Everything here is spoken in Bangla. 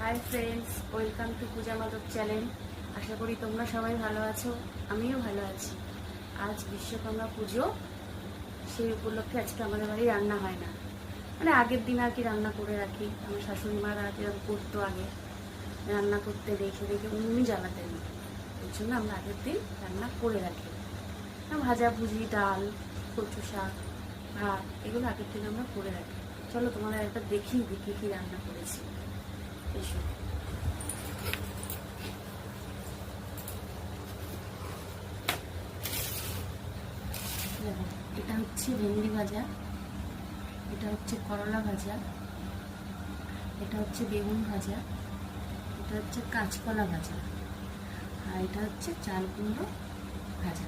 High friends, welcome to Puja Madhab channel. আশা করি তোমরা সবাই ভালো আছো, আমিও ভালো আছি। আজ বিশ্বকর্মা পুজো, সেই উপলক্ষে আজকে আমাদের বাড়ি রান্না হয় না, মানে আগের দিন আর কি রান্না করে রাখি। আমার শাশুড়ি মারা যেরকম করতো আগে, রান্না করতে রেখে রেখে উনুনই জ্বালাতেন, এর জন্য আমরা আগের দিন রান্না করে রাখি। ভাজা ভুজি, ডাল, কচু শাক, ভাত, এগুলো আগের দিন আমরা করে রাখি। চলো তোমাদের একটা দেখিয়ে দিই কী রান্না করেছি। এসো। দেখো, এটা হচ্ছে ভেন্ডি ভাজা, এটা হচ্ছে করলা ভাজা, এটা হচ্ছে বেগুন ভাজা, এটা হচ্ছে কাঁচকলা ভাজা, আর এটা হচ্ছে চাল কুমড়ো ভাজা।